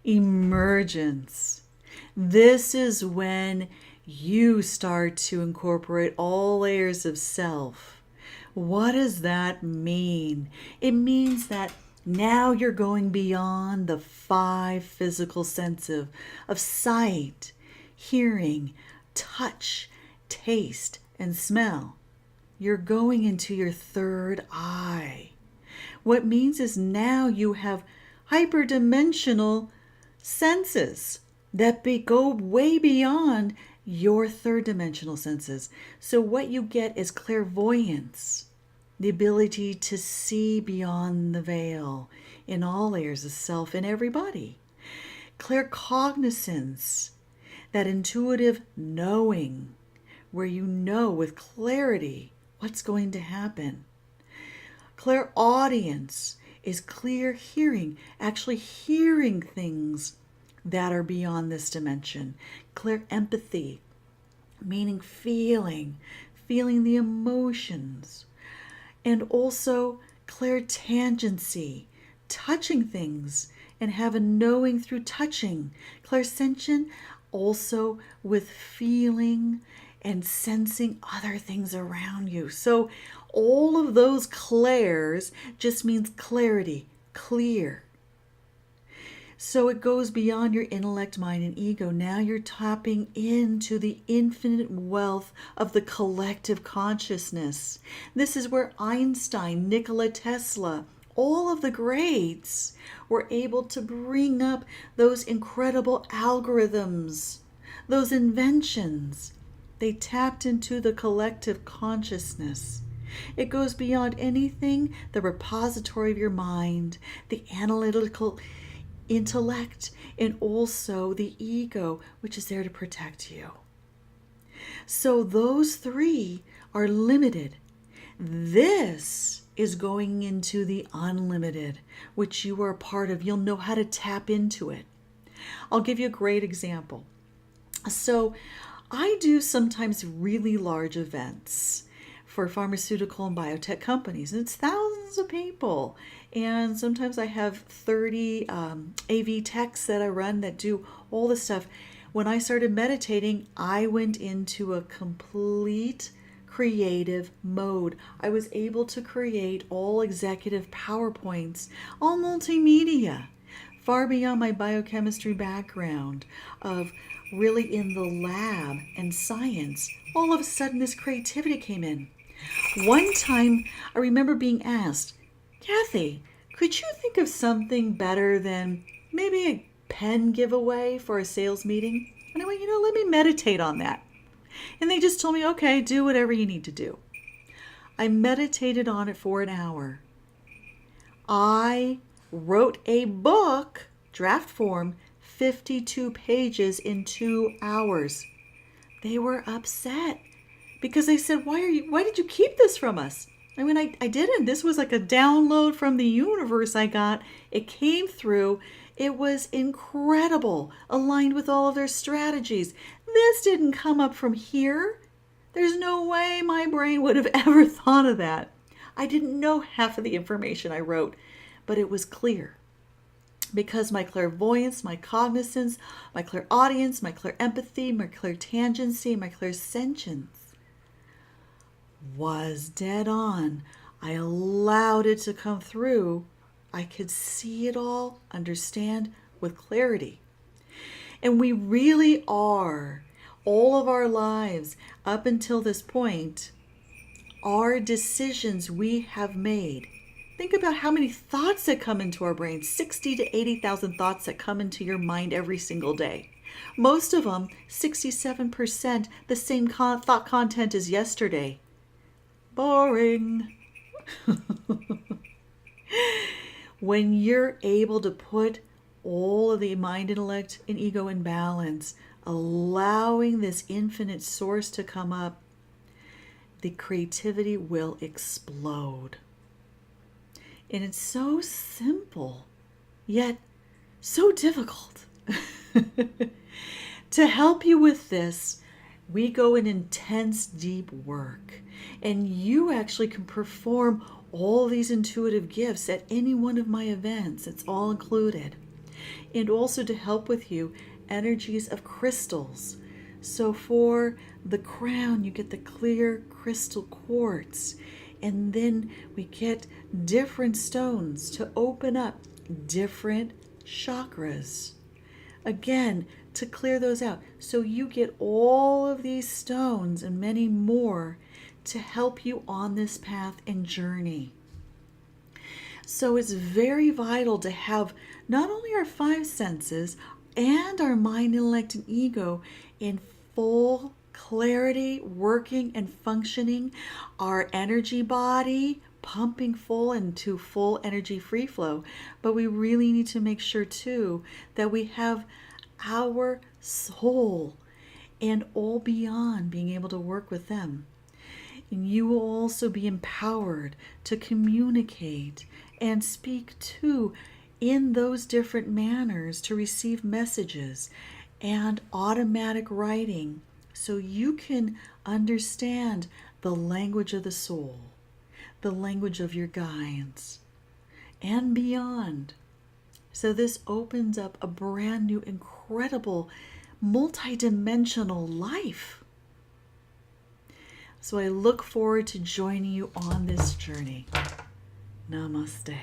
Emergence. This is when you start to incorporate all layers of self. What does that mean? It means that now you're going beyond the five physical senses of sight, hearing, touch, taste, and smell. You're going into your third eye. What means is now you have hyperdimensional senses that go way beyond your third dimensional senses. So what you get is clairvoyance, the ability to see beyond the veil in all layers of self in everybody. Claircognizance, that intuitive knowing where you know with clarity what's going to happen. Clairaudience is clear hearing, actually hearing things that are beyond this dimension. Clear empathy, meaning feeling the emotions. And also clairtangency, touching things and have a knowing through touching. Clairsentient, also with feeling and sensing other things around you. So all of those clairs just means clarity, clear. So it goes beyond your intellect, mind, and ego. Now you're tapping into the infinite wealth of the collective consciousness. This is where Einstein, Nikola Tesla, all of the greats were able to bring up those incredible algorithms, those inventions. They tapped into the collective consciousness. It goes beyond anything, the repository of your mind, the analytical intellect, and also the ego, which is there to protect you. So those three are limited. This is going into the unlimited, which you are a part of. You'll know how to tap into it. I'll give you a great example. So I do sometimes really large events for pharmaceutical and biotech companies, and it's thousands of people. And sometimes I have 30 AV techs that I run that do all this stuff. When I started meditating, I went into a complete creative mode. I was able to create all executive PowerPoints, all multimedia, far beyond my biochemistry background of really in the lab and science. All of a sudden, this creativity came in. One time, I remember being asked, Kathy, could you think of something better than maybe a pen giveaway for a sales meeting? And I went, let me meditate on that. And they just told me, okay, do whatever you need to do. I meditated on it for an hour. I wrote a book, draft form, 52 pages in 2 hours. They were upset because they said, why did you keep this from us? I mean, I didn't. This was like a download from the universe I got. It came through. It was incredible, aligned with all of their strategies. This didn't come up from here. There's no way my brain would have ever thought of that. I didn't know half of the information I wrote, but it was clear. Because my clairvoyance, my cognizance, my clairaudience, my clairempathy, my clairtangency, my clairsentience was dead on. I allowed it to come through. I could see it all, understand with clarity. And we really are, all of our lives up until this point, are decisions we have made. Think about how many thoughts that come into our brain, 60 to 80,000 thoughts that come into your mind every single day. Most of them, 67%, the same thought content as yesterday. Boring. When you're able to put all of the mind, intellect, and ego in balance, allowing this infinite source to come up, the creativity will explode. And it's so simple, yet so difficult. To help you with this, we go in intense, deep work. And you actually can perform all these intuitive gifts at any one of my events. It's all included. And also to help with you, energies of crystals. So for the crown, you get the clear crystal quartz. And then we get different stones to open up different chakras. Again, to clear those out. So you get all of these stones and many more to help you on this path and journey. So it's very vital to have not only our five senses and our mind, intellect, and ego in full clarity, working and functioning, our energy body pumping full into full energy free flow. But we really need to make sure too that we have our soul and all beyond being able to work with them. And you will also be empowered to communicate and speak to in those different manners to receive messages and automatic writing so you can understand the language of the soul, the language of your guides, and beyond. So this opens up a brand new, incredible, multidimensional life. So I look forward to joining you on this journey. Namaste.